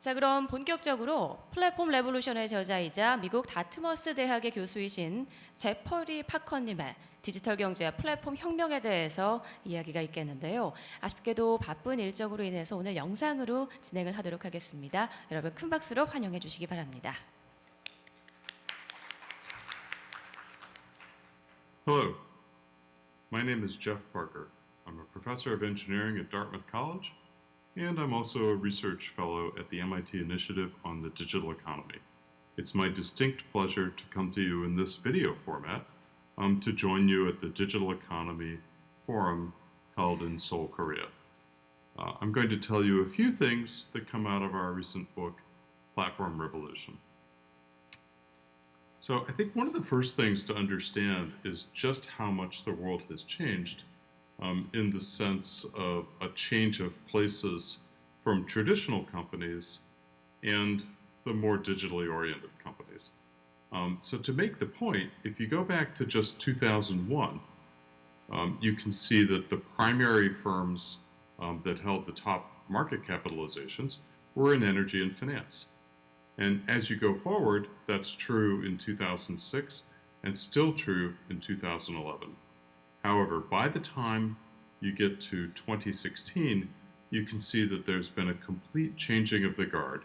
자, 그럼 본격적으로 플랫폼 레볼루션의 저자이자 미국 다트머스 대학의 교수이신 제퍼리 파커님의 디지털 경제와 플랫폼 혁명에 대해서 이야기가 있겠는데요. 아쉽게도 바쁜 일정으로 인해서 오늘 영상으로 진행을 하도록 하겠습니다. 여러분 큰 박수로 환영해 주시기 바랍니다. Hello, my name is Jeff Parker. I'm a professor of engineering at Dartmouth College, and I'm also a research fellow at the MIT Initiative on the Digital Economy. It's my distinct pleasure to come to you in this video format to join you at the Digital Economy Forum held in Seoul, Korea. I'm going to tell you a few things that come out of our recent book, Platform Revolution. So I think one of the first things to understand is just how much the world has changed in the sense of a change of places from traditional companies and the more digitally oriented companies. So to make the point, if you go back to just 2001, you can see that the primary firms that held the top market capitalizations were in energy and finance. And as you go forward, that's true in 2006 and still true in 2011. However, by the time you get to 2016, you can see that there's been a complete changing of the guard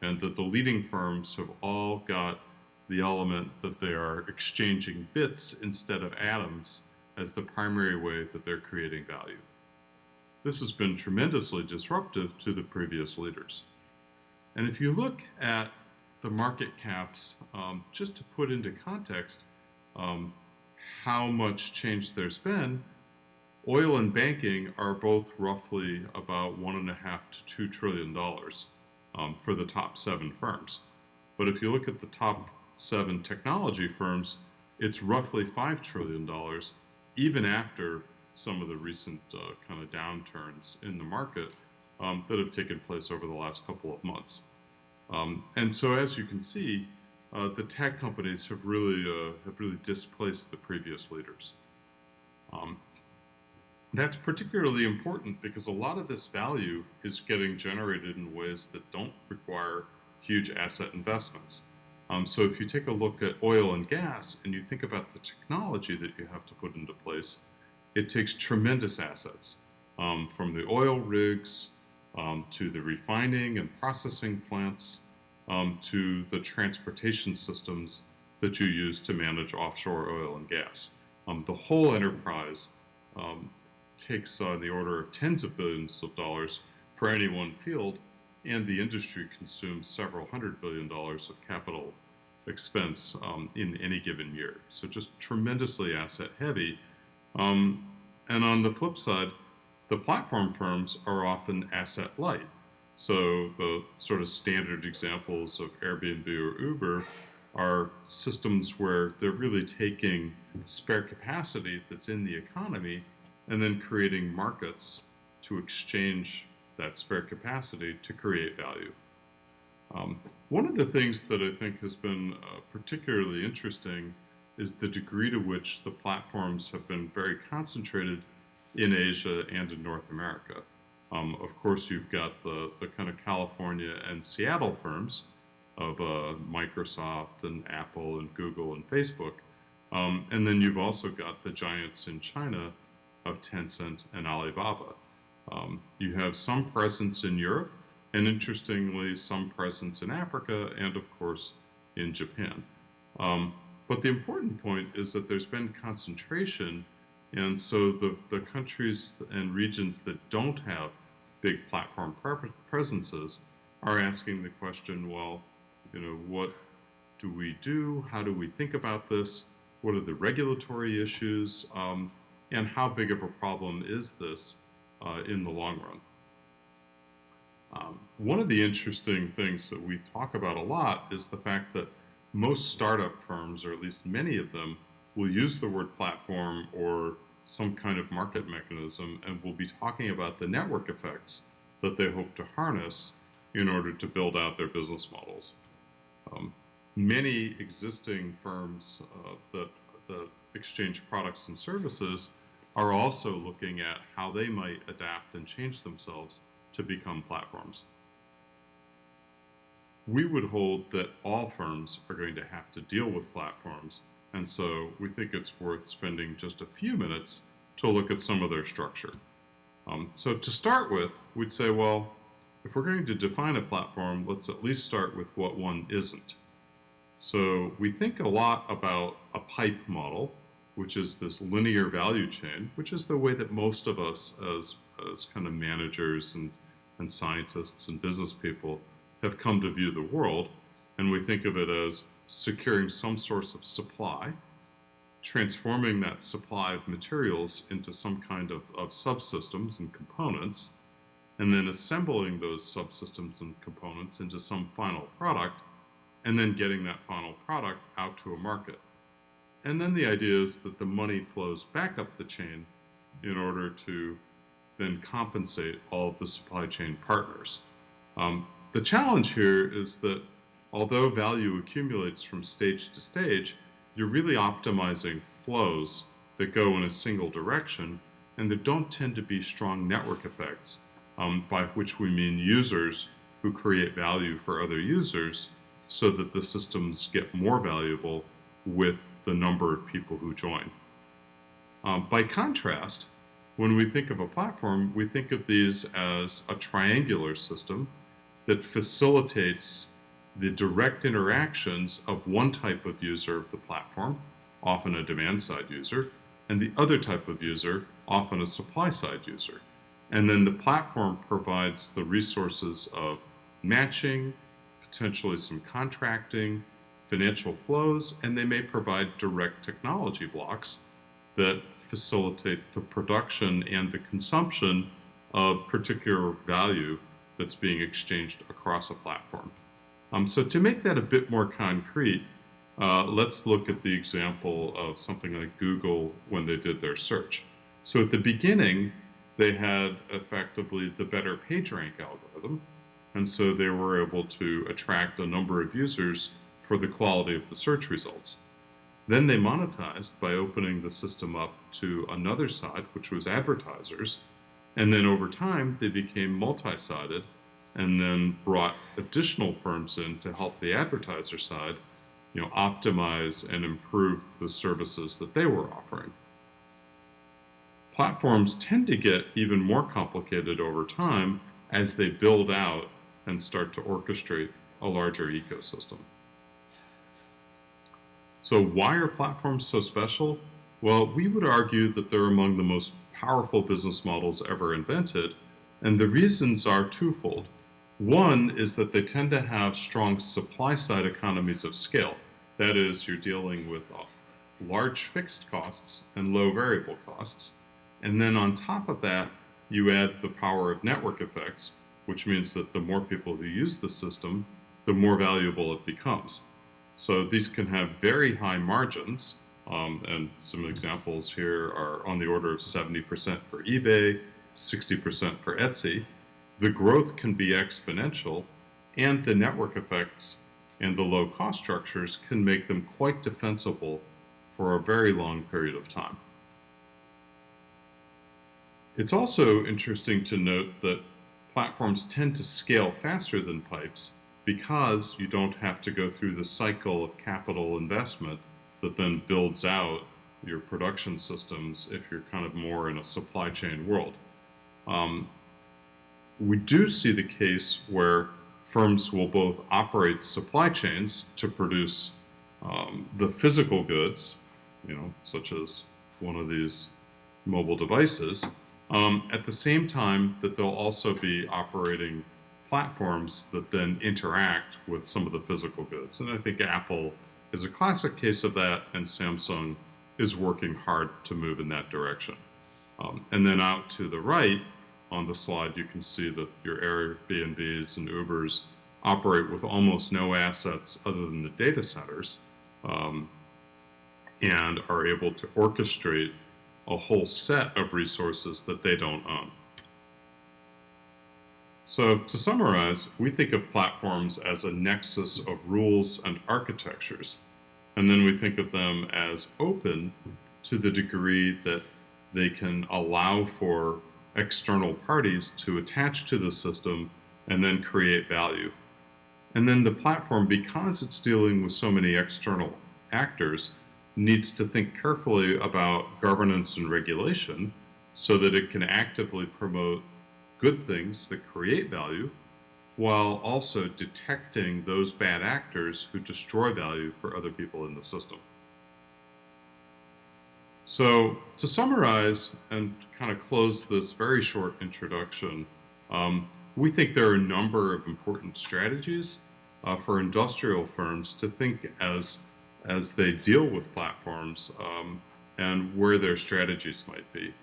and that the leading firms have all got the element that they are exchanging bits instead of atoms as the primary way that they're creating value. This has been tremendously disruptive to the previous leaders. And if you look at the market caps, just to put into context how much change there's been, oil and banking are both roughly about $1.5 to $2 trillion for the top 7 firms. But if you look at the top 7 technology firms, it's roughly $5 trillion, even after some of the recent kind of downturns in the market that have taken place over the last couple of months. And so, as you can see, the tech companies have really displaced the previous leaders. That's particularly important because a lot of this value is getting generated in ways that don't require huge asset investments. So if you take a look at oil and gas and you think about the technology that you have to put into place, it takes tremendous assets, from the oil rigs to the refining and processing plants, to the transportation systems that you use to manage offshore oil and gas. The whole enterprise takes on the order of tens of billions of dollars for any one field, and the industry consumes several $100 billion of capital expense in any given year. So just tremendously asset heavy. And on the flip side, the platform firms are often asset light. So the sort of standard examples of Airbnb or Uber are systems where they're really taking spare capacity that's in the economy and then creating markets to exchange that spare capacity to create value. One of the things that I think has been particularly interesting is the degree to which the platforms have been very concentrated in Asia and in North America. Of course, you've got the kind of California and Seattle firms of Microsoft and Apple and Google and Facebook. And then you've also got the giants in China of Tencent and Alibaba. You have some presence in Europe, and interestingly, some presence in Africa and, of course, in Japan. But the important point is that there's been concentration, and so the countries and regions that don't have big platform presences are asking the question, well, what do we do? How do we think about this? What are the regulatory issues? And how big of a problem is this in the long run? One of the interesting things that we talk about a lot is the fact that most startup firms, or at least many of them, will use the word platform or some kind of market mechanism, and will be talking about the network effects that they hope to harness in order to build out their business models. Many existing firms that exchange products and services are also looking at how they might adapt and change themselves to become platforms. we would hold that all firms are going to have to deal with platforms, and so we think it's worth spending just a few minutes to look at some of their structure. So to start with, we'd say, well, if we're going to define a platform, let's at least start with what one isn't. So we think a lot about a pipe model, which is this linear value chain, which is the way that most of us as kind of managers and scientists and business people have come to view the world. And we think of it as securing some source of supply, transforming that supply of materials into some kind of subsystems and components, and then assembling those subsystems and components into some final product, and then getting that final product out to a market. And then the idea is that the money flows back up the chain in order to then compensate all of the supply chain partners. The challenge here is that although value accumulates from stage to stage, you're really optimizing flows that go in a single direction, and there don't tend to be strong network effects, by which we mean users who create value for other users so that the systems get more valuable with the number of people who join. By contrast, when we think of a platform, we think of these as a triangular system that facilitates the direct interactions of one type of user of the platform, often a demand-side user, and the other type of user, often a supply-side user. And then the platform provides the resources of matching, potentially some contracting, financial flows, and they may provide direct technology blocks that facilitate the production and the consumption of particular value that's being exchanged across a platform. So to make that a bit more concrete, let's look at the example of something like Google when they did their search. So at the beginning, they had effectively the better PageRank algorithm, and so they were able to attract a number of users for the quality of the search results. Then they monetized by opening the system up to another side, which was advertisers, and then over time they became multi-sided and then brought additional firms in to help the advertiser side, optimize and improve the services that they were offering. Platforms tend to get even more complicated over time as they build out and start to orchestrate a larger ecosystem. So why are platforms so special? Well, we would argue that they're among the most powerful business models ever invented, and the reasons are twofold. One is that they tend to have strong supply-side economies of scale. That is, you're dealing with large fixed costs and low variable costs. And then on top of that, you add the power of network effects, which means that the more people who use the system, the more valuable it becomes. So these can have very high margins, and some examples here are on the order of 70% for eBay, 60% for Etsy. The growth can be exponential, and the network effects and the low cost structures can make them quite defensible for a very long period of time. It's also interesting to note that platforms tend to scale faster than pipes because you don't have to go through the cycle of capital investment that then builds out your production systems if you're kind of more in a supply chain world. We do see the case where firms will both operate supply chains to produce the physical goods, such as one of these mobile devices, at the same time that they'll also be operating platforms that then interact with some of the physical goods. And I think Apple is a classic case of that, and Samsung is working hard to move in that direction. And then out to the right on the slide, you can see that your Airbnbs and Ubers operate with almost no assets other than the data centers, and are able to orchestrate a whole set of resources that they don't own. So to summarize, we think of platforms as a nexus of rules and architectures, and then we think of them as open to the degree that they can allow for external parties to attach to the system and then create value. And then the platform, because it's dealing with so many external actors, needs to think carefully about governance and regulation so that it can actively promote good things that create value while also detecting those bad actors who destroy value for other people in the system. So to summarize and kind of close this very short introduction, we think there are a number of important strategies for industrial firms to think as they deal with platforms and where their strategies might be.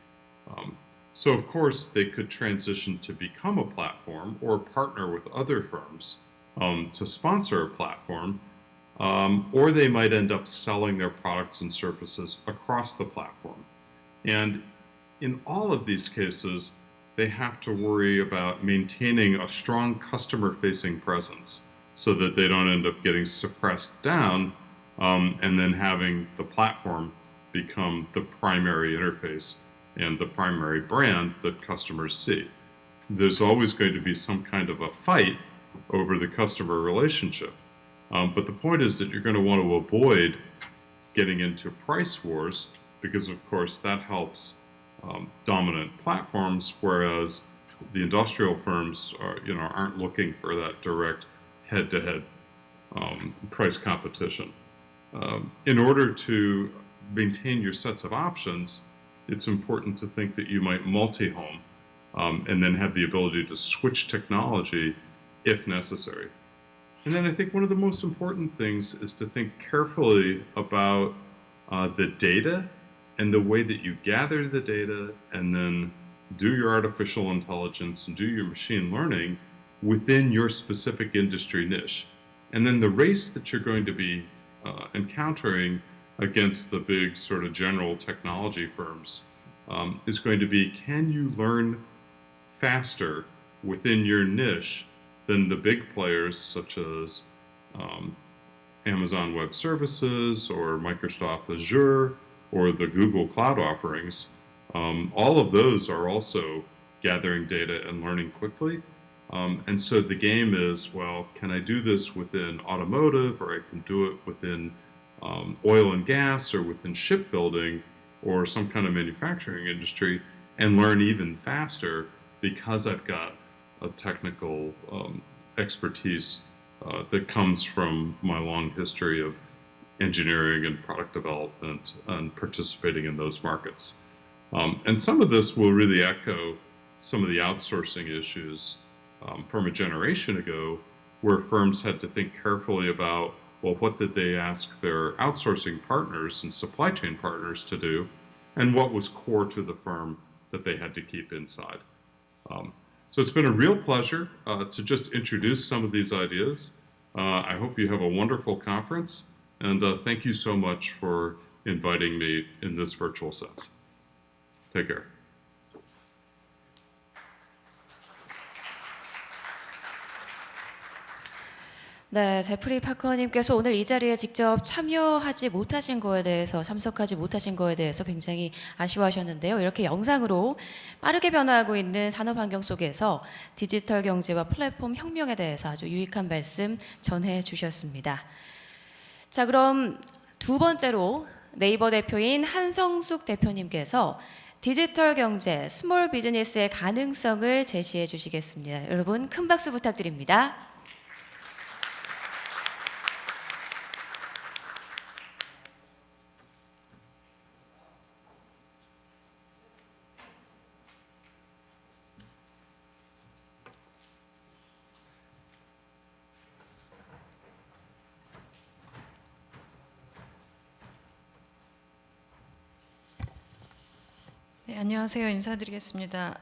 So of course, they could transition to become a platform or partner with other firms to sponsor a platform, or they might end up selling their products and services across the platform. And in all of these cases, they have to worry about maintaining a strong customer-facing presence so that they don't end up getting suppressed down and then having the platform become the primary interface and the primary brand that customers see. There's always going to be some kind of a fight over the customer relationship. But the point is that you're going to want to avoid getting into price wars because, of course, that helps dominant platforms, whereas the industrial firms aren't looking for that direct head-to-head price competition. In order to maintain your sets of options, it's important to think that you might multi-home and then have the ability to switch technology if necessary. And then I think one of the most important things is to think carefully about the data and the way that you gather the data and then do your artificial intelligence and do your machine learning within your specific industry niche. And then the race that you're going to be encountering against the big sort of general technology firms is going to be, can you learn faster within your niche than the big players such as Amazon Web Services or Microsoft Azure or the Google Cloud offerings? All of those are also gathering data and learning quickly. And so the game is, well, can I do this within automotive, or I can do it within oil and gas, or within shipbuilding, or some kind of manufacturing industry, and learn even faster because I've got a technical expertise that comes from my long history of engineering and product development and participating in those markets. And some of this will really echo some of the outsourcing issues from a generation ago, where firms had to think carefully about, well, what did they ask their outsourcing partners and supply chain partners to do, and what was core to the firm that they had to keep inside. So it's been a real pleasure to just introduce some of these ideas. I hope you have a wonderful conference, and thank you so much for inviting me in this virtual sense. Take care. 네, 제프리 파커님께서 오늘 이 자리에 직접 참여하지 못하신 거에 대해서, 참석하지 못하신 거에 대해서 굉장히 아쉬워하셨는데요. 이렇게 영상으로 빠르게 변화하고 있는 산업 환경 속에서 디지털 경제와 플랫폼 혁명에 대해서 아주 유익한 말씀 전해 주셨습니다. 자, 그럼 두 번째로 네이버 대표인 한성숙 대표님께서 디지털 경제, 스몰 비즈니스의 가능성을 제시해 주시겠습니다. 여러분 큰 박수 부탁드립니다. 네, 안녕하세요. 인사드리겠습니다.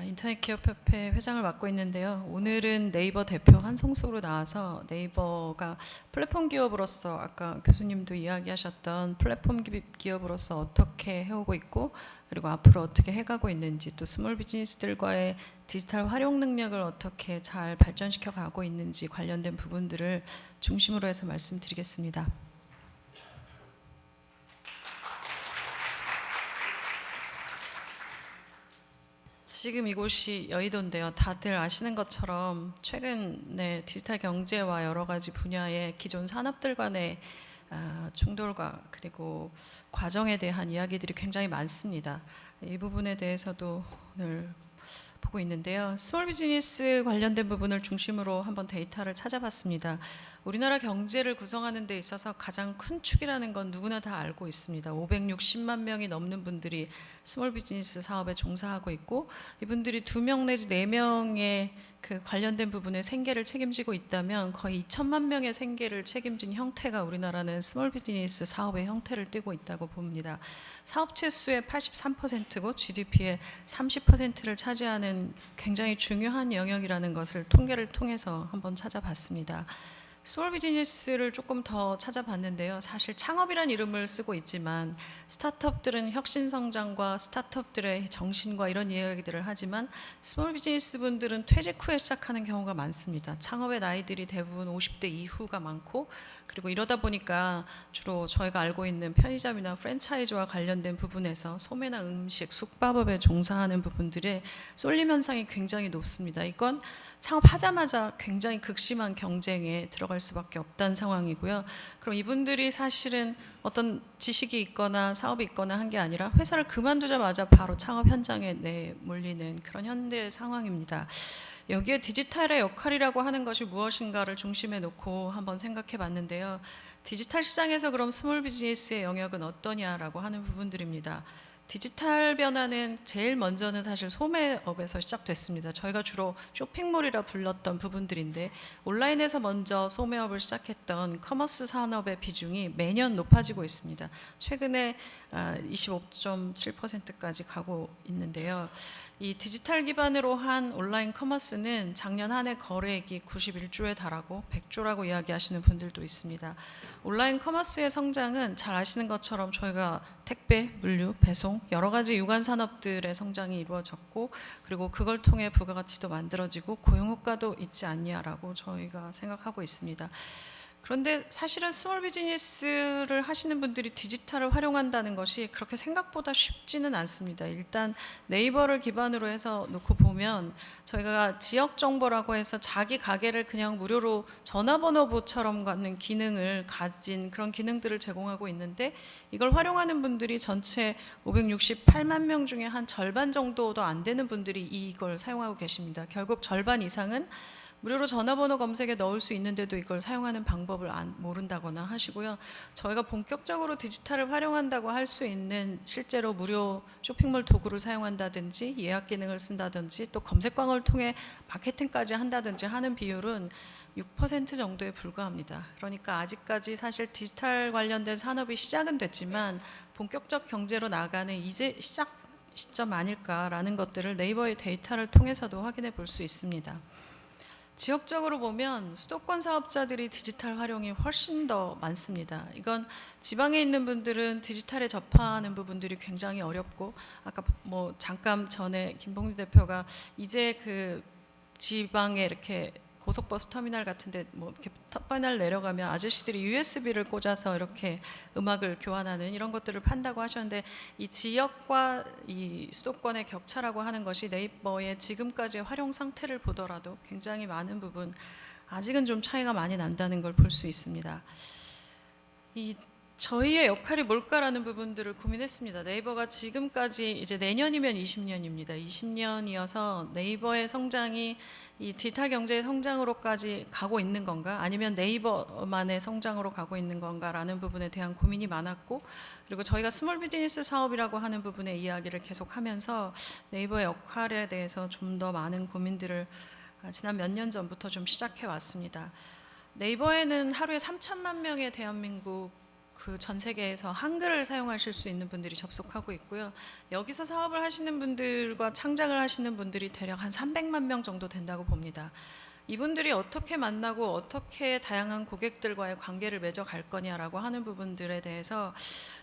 인터넷 기업협회 회장을 맡고 있는데요. 오늘은 네이버 대표 한성숙으로 나와서 네이버가 플랫폼 기업으로서 아까 교수님도 이야기하셨던 플랫폼 기업으로서 어떻게 해오고 있고, 그리고 앞으로 어떻게 해가고 있는지, 또 스몰 비즈니스들과의 디지털 활용 능력을 어떻게 잘 발전시켜 가고 있는지 관련된 부분들을 중심으로 해서 말씀드리겠습니다. 지금 이곳이 여의도인데요. 다들 아시는 것처럼 최근에 디지털 경제와 여러 가지 분야의 기존 산업들 간의 충돌과 그리고 과정에 대한 이야기들이 굉장히 많습니다. 이 부분에 대해서도 오늘 보고 있는데요. 스몰 비즈니스 관련된 부분을 중심으로 한번 데이터를 찾아봤습니다. 우리나라 경제를 구성하는 데 있어서 가장 큰 축이라는 건 누구나 다 알고 있습니다. 560만 명이 넘는 분들이 스몰 비즈니스 사업에 종사하고 있고, 이분들이 2명 내지 4명의 그 관련된 부분에 생계를 책임지고 있다면 거의 2천만 명의 생계를 책임진 형태가 우리나라는 스몰 비즈니스 사업의 형태를 띠고 있다고 봅니다. 사업체 수의 83%고 GDP의 30%를 차지하는 굉장히 중요한 영역이라는 것을 통계를 통해서 한번 찾아봤습니다. 스몰 비즈니스를 조금 더 찾아봤는데요. 사실 창업이란 이름을 쓰고 있지만 스타트업들은 혁신 성장과 스타트업들의 정신과 이런 이야기들을 하지만 스몰 비즈니스 분들은 퇴직 후에 시작하는 경우가 많습니다. 창업의 나이들이 대부분 50대 이후가 많고, 그리고 이러다 보니까 주로 저희가 알고 있는 편의점이나 프랜차이즈와 관련된 부분에서 소매나 음식, 숙박업에 종사하는 부분들의 쏠림 현상이 굉장히 높습니다. 이건 창업하자마자 굉장히 극심한 경쟁에 들어갈 수밖에 없다는 상황이고요. 그럼 이분들이 사실은 어떤 지식이 있거나 사업이 있거나 한 게 아니라 회사를 그만두자마자 바로 창업 현장에 내몰리는 그런 현대 상황입니다. 여기에 디지털의 역할이라고 하는 것이 무엇인가를 중심에 놓고 한번 생각해 봤는데요. 디지털 시장에서 그럼 스몰 비즈니스의 영역은 어떠냐라고 하는 부분들입니다. 디지털 변화는 제일 먼저는 사실 소매업에서 시작됐습니다. 저희가 주로 쇼핑몰이라 불렀던 부분들인데, 온라인에서 먼저 소매업을 시작했던 커머스 산업의 비중이 매년 높아지고 있습니다. 최근에 25.7%까지 가고 있는데요. 이 디지털 기반으로 한 온라인 커머스는 작년 한 해 거래액이 91조에 달하고 100조라고 이야기하시는 분들도 있습니다. 온라인 커머스의 성장은 잘 아시는 것처럼 저희가 택배, 물류, 배송 여러 가지 유관 산업들의 성장이 이루어졌고, 그리고 그걸 통해 부가가치도 만들어지고 고용 효과도 있지 않냐라고 저희가 생각하고 있습니다. 그런데 사실은 스몰 비즈니스를 하시는 분들이 디지털을 활용한다는 것이 그렇게 생각보다 쉽지는 않습니다. 일단 네이버를 기반으로 해서 놓고 보면 저희가 지역 정보라고 해서 자기 가게를 그냥 무료로 전화번호부처럼 갖는 기능을 가진 그런 기능들을 제공하고 있는데, 이걸 활용하는 분들이 전체 568만 명 중에 한 절반 정도도 안 되는 분들이 이걸 사용하고 계십니다. 결국 절반 이상은 무료로 전화번호 검색에 넣을 수 있는데도 이걸 사용하는 방법을 모른다거나 하시고요. 저희가 본격적으로 디지털을 활용한다고 할 수 있는 실제로 무료 쇼핑몰 도구를 사용한다든지 예약 기능을 쓴다든지 또 검색광을 통해 마케팅까지 한다든지 하는 비율은 6% 정도에 불과합니다. 그러니까 아직까지 사실 디지털 관련된 산업이 시작은 됐지만 본격적 경제로 나가는 이제 시작 시점 아닐까라는 것들을 네이버의 데이터를 통해서도 확인해 볼 수 있습니다. 지역적으로 보면 수도권 사업자들이 디지털 활용이 훨씬 더 많습니다. 이건 지방에 있는 분들은 디지털에 접하는 부분들이 굉장히 어렵고, 아까 뭐 잠깐 전에 김봉지 대표가 이제 그 지방에 이렇게 고속버스 터미널 같은데 뭐 이렇게 터미널 내려가면 아저씨들이 USB를 꽂아서 이렇게 음악을 교환하는 이런 것들을 판다고 하셨는데, 이 지역과 이 수도권의 격차라고 하는 것이 네이버의 지금까지의 활용 상태를 보더라도 굉장히 많은 부분 아직은 좀 차이가 많이 난다는 걸 볼 수 있습니다. 저희의 역할이 뭘까라는 부분들을 고민했습니다. 네이버가 지금까지 이제 내년이면 20년입니다. 20년이어서 네이버의 성장이 이 디지털 경제의 성장으로까지 가고 있는 건가, 아니면 네이버만의 성장으로 가고 있는 건가라는 부분에 대한 고민이 많았고, 그리고 저희가 스몰 비즈니스 사업이라고 하는 부분의 이야기를 계속하면서 네이버의 역할에 대해서 좀 더 많은 고민들을 지난 몇 년 전부터 좀 시작해 왔습니다. 네이버에는 하루에 3천만 명의 대한민국 그 전 세계에서 한글을 사용하실 수 있는 분들이 접속하고 있고요. 여기서 사업을 하시는 분들과 창작을 하시는 분들이 대략 한 300만 명 정도 된다고 봅니다. 이분들이 어떻게 만나고 어떻게 다양한 고객들과의 관계를 맺어갈 거냐라고 하는 부분들에 대해서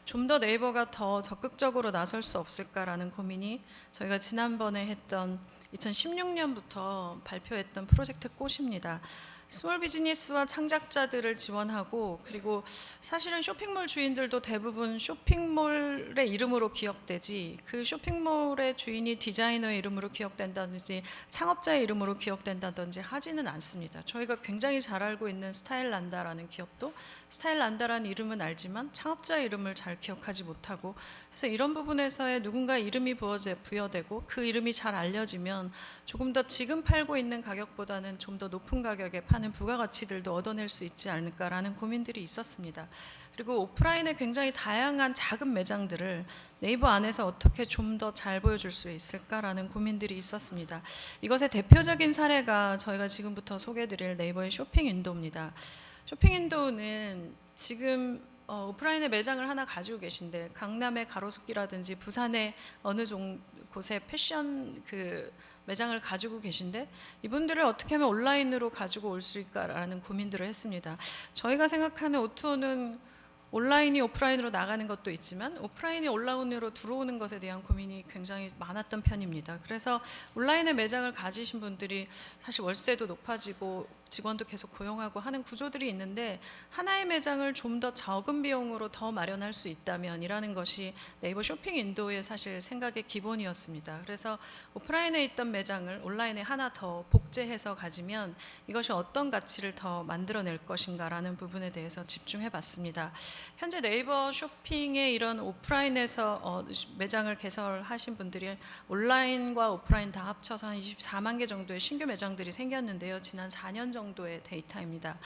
좀 더 네이버가 더 적극적으로 나설 수 없을까라는 고민이 저희가 지난번에 했던 2016년부터 발표했던 프로젝트 꽃입니다. 스몰 비즈니스와 창작자들을 지원하고, 그리고 사실은 쇼핑몰 주인들도 대부분 쇼핑몰의 이름으로 기억되지, 그 쇼핑몰의 주인이 디자이너의 이름으로 기억된다든지 창업자의 이름으로 기억된다든지 하지는 않습니다. 저희가 굉장히 잘 알고 있는 스타일란다라는 기업도 스타일란다라는 이름은 알지만 창업자의 이름을 잘 기억하지 못하고, 그래서 이런 부분에서의 누군가의 이름이 부여되고 그 이름이 잘 알려지면 조금 더 지금 팔고 있는 가격보다는 좀 더 높은 가격에 파는 부가가치들도 얻어낼 수 있지 않을까라는 고민들이 있었습니다. 그리고 오프라인의 굉장히 다양한 작은 매장들을 네이버 안에서 어떻게 좀 더 잘 보여줄 수 있을까라는 고민들이 있었습니다. 이것의 대표적인 사례가 저희가 지금부터 소개해드릴 네이버의 쇼핑윈도우입니다. 쇼핑윈도우는 지금 오프라인의 매장을 하나 가지고 계신데, 강남의 가로수길이라든지 부산의 어느 곳에 패션 매장을 가지고 계신데, 이분들을 어떻게 하면 온라인으로 가지고 올 수 있을까라는 고민들을 했습니다. 저희가 생각하는 O2O는 온라인이 오프라인으로 나가는 것도 있지만 오프라인이 온라인으로 들어오는 것에 대한 고민이 굉장히 많았던 편입니다. 그래서 온라인의 매장을 가지신 분들이 사실 월세도 높아지고 직원도 계속 고용하고 하는 구조들이 있는데, 하나의 매장을 좀 더 적은 비용으로 더 마련할 수 있다면이라는 것이 네이버 쇼핑 윈도우의 사실 생각의 기본이었습니다. 그래서 오프라인에 있던 매장을 온라인에 하나 더 복제해서 가지면 이것이 어떤 가치를 더 만들어낼 것인가라는 부분에 대해서 집중해 봤습니다. 현재 네이버 쇼핑의 이런 오프라인에서 매장을 개설하신 분들이 온라인과 오프라인 다 합쳐서 한 24만 개 정도의 신규 매장들이 생겼는데요. 지난 4년 정도의 데이터입니다.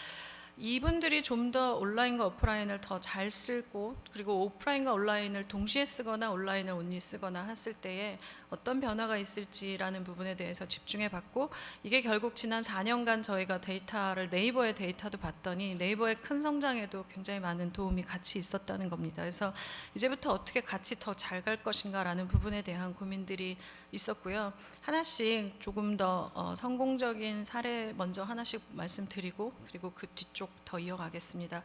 이분들이 좀 더 온라인과 오프라인을 더 잘 쓰고, 그리고 오프라인과 온라인을 동시에 쓰거나 온라인을 온리 쓰거나 했을 때에 어떤 변화가 있을지라는 부분에 대해서 집중해 봤고, 이게 결국 지난 4년간 저희가 데이터를 네이버의 데이터도 봤더니 네이버의 큰 성장에도 굉장히 많은 도움이 같이 있었다는 겁니다. 그래서 이제부터 어떻게 같이 더 잘 갈 것인가라는 부분에 대한 고민들이 있었고요. 하나씩 조금 더 성공적인 사례 먼저 하나씩 말씀드리고, 그리고 그 뒤쪽 더 이어가겠습니다.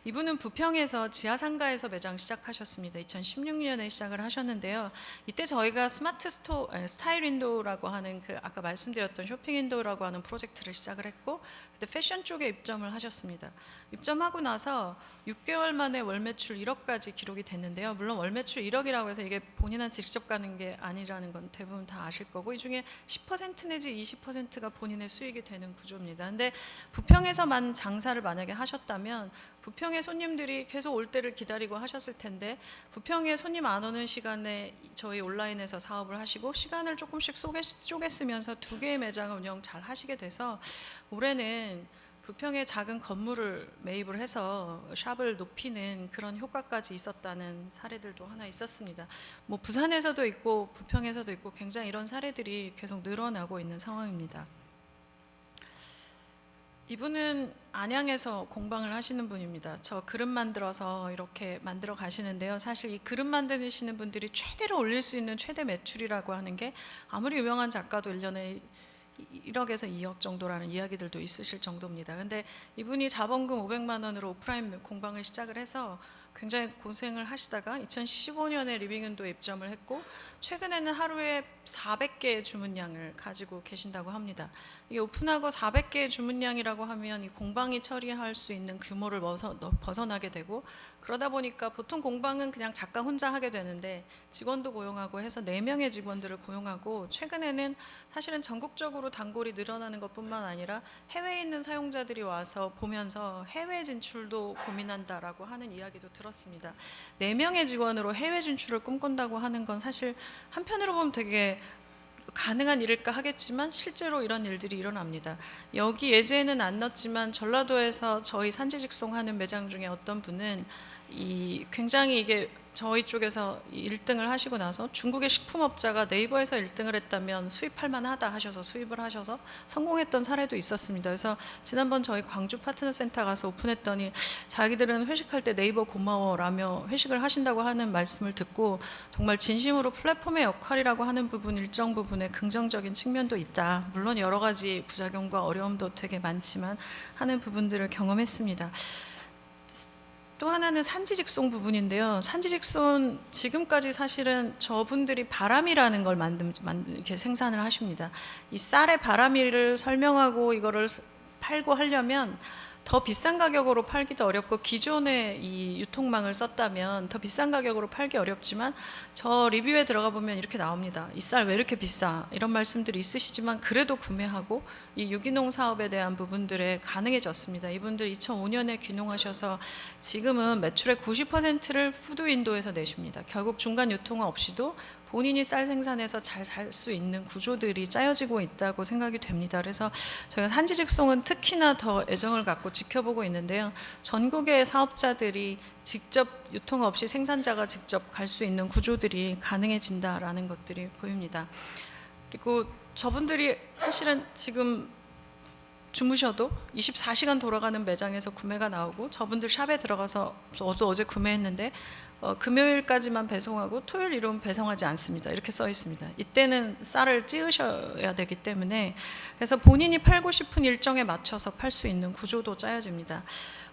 이분은 부평에서 지하상가에서 매장 시작하셨습니다. 2016년에 시작을 하셨는데요. 이때 저희가 스마트 스타일 윈도우라고 하는 아까 말씀드렸던 쇼핑 윈도우라고 하는 프로젝트를 시작을 했고, 그때 패션 쪽에 입점을 하셨습니다. 입점하고 나서 6개월 만에 월 매출 1억까지 기록이 됐는데요. 물론 월 매출 1억이라고 해서 이게 본인한테 직접 가는 게 아니라는 건 대부분 다 아실 거고, 이 중에 10% 내지 20%가 본인의 수익이 되는 구조입니다. 근데 부평에서만 장사를 만약에 하셨다면 부평의 손님들이 계속 올 때를 기다리고 하셨을 텐데, 부평에 손님 안 오는 시간에 저희 온라인에서 사업을 하시고 시간을 조금씩 쪼개 쓰면서 2개의 매장을 운영 잘 하시게 돼서 올해는 부평에 작은 건물을 매입을 해서 샵을 높이는 그런 효과까지 있었다는 사례들도 하나 있었습니다. 뭐 부산에서도 있고 부평에서도 있고 굉장히 이런 사례들이 계속 늘어나고 있는 상황입니다. 이분은 안양에서 공방을 하시는 분입니다. 저 그릇 만들어서 이렇게 만들어 가시는데요. 사실 이 그릇 만드시는 분들이 최대로 올릴 수 있는 최대 매출이라고 하는 게 아무리 유명한 작가도 1년에 1억에서 2억 정도라는 이야기들도 있으실 정도입니다. 근데 이분이 자본금 500만 원으로 오프라인 공방을 시작을 해서 굉장히 고생을 하시다가 2015년에 리빙윈도우에 입점을 했고, 최근에는 하루에 400개의 주문량을 가지고 계신다고 합니다. 이 오픈하고 400개의 주문량이라고 하면 이 공방이 처리할 수 있는 규모를 벗어나게 되고, 그러다 보니까 보통 공방은 그냥 작가 혼자 하게 되는데 직원도 고용하고 해서 4명의 직원들을 고용하고, 최근에는 사실은 전국적으로 단골이 늘어나는 것뿐만 아니라 해외에 있는 사용자들이 와서 보면서 해외 진출도 고민한다라고 하는 이야기도 들었습니다. 4명의 직원으로 해외 진출을 꿈꾼다고 하는 건 사실 한편으로 보면 되게 가능한 일일까 하겠지만 실제로 이런 일들이 일어납니다. 여기 예제는 안 넣었지만 전라도에서 저희 산지직송하는 매장 중에 어떤 분은 굉장히 이게 저희 쪽에서 1등을 하시고 나서 중국의 식품업자가 네이버에서 1등을 했다면 수입할 만하다 하셔서 수입을 하셔서 성공했던 사례도 있었습니다. 그래서 지난번 저희 광주 파트너센터 가서 오픈했더니 자기들은 회식할 때 네이버 고마워라며 회식을 하신다고 하는 말씀을 듣고 정말 진심으로 플랫폼의 역할이라고 하는 부분, 일정 부분에 긍정적인 측면도 있다. 물론 여러 가지 부작용과 어려움도 되게 많지만 하는 부분들을 경험했습니다. 또 하나는 산지직송 부분인데요. 산지직송 지금까지 사실은 저분들이 바람이라는 걸 이렇게 생산을 하십니다. 이 쌀의 바람이를 설명하고 이거를 팔고 하려면 더 비싼 가격으로 팔기도 어렵고 기존의 이 유통망을 썼다면 더 비싼 가격으로 팔기 어렵지만 저 리뷰에 들어가 보면 이렇게 나옵니다. 이 쌀 왜 이렇게 비싸? 이런 말씀들이 있으시지만 그래도 구매하고 이 유기농 사업에 대한 부분들에 가능해졌습니다. 이분들 2005년에 귀농하셔서 지금은 매출의 90%를 푸드 윈도에서 내십니다. 결국 중간 유통은 없이도 본인이 쌀 생산해서 잘 살 수 있는 구조들이 짜여지고 있다고 생각이 됩니다. 그래서 저희가 산지 직송은 특히나 더 애정을 갖고 지켜보고 있는데요. 전국의 사업자들이 직접 유통 없이 생산자가 직접 갈 수 있는 구조들이 가능해진다라는 것들이 보입니다. 그리고 저분들이 사실은 지금 주무셔도 24시간 돌아가는 매장에서 구매가 나오고 저분들 샵에 들어가서 저도 어제 구매했는데 금요일까지만 배송하고 토요일 일요일은 배송하지 않습니다. 이렇게 써 있습니다. 이때는 쌀을 찌으셔야 되기 때문에 그래서 본인이 팔고 싶은 일정에 맞춰서 팔 수 있는 구조도 짜여집니다.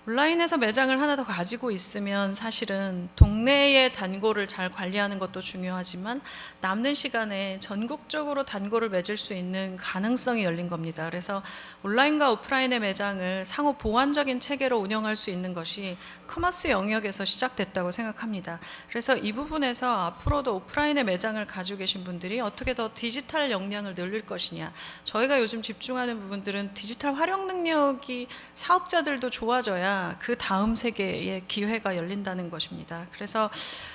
온라인에서 매장을 하나 더 가지고 있으면 사실은 동네의 단골을 잘 관리하는 것도 중요하지만 남는 시간에 전국적으로 단골을 맺을 수 있는 가능성이 열린 겁니다. 그래서 온라인과 오프라인의 매장을 상호 보완적인 체계로 운영할 수 있는 것이 커머스 영역에서 시작됐다고 생각합니다. 그래서 이 부분에서 앞으로도 오프라인의 매장을 가지고 계신 분들이 어떻게 더 디지털 역량을 늘릴 것이냐. 저희가 요즘 집중하는 부분들은 디지털 활용 능력이 사업자들도 좋아져야 그 다음 세계의 기회가 열린다는 것입니다. 그래서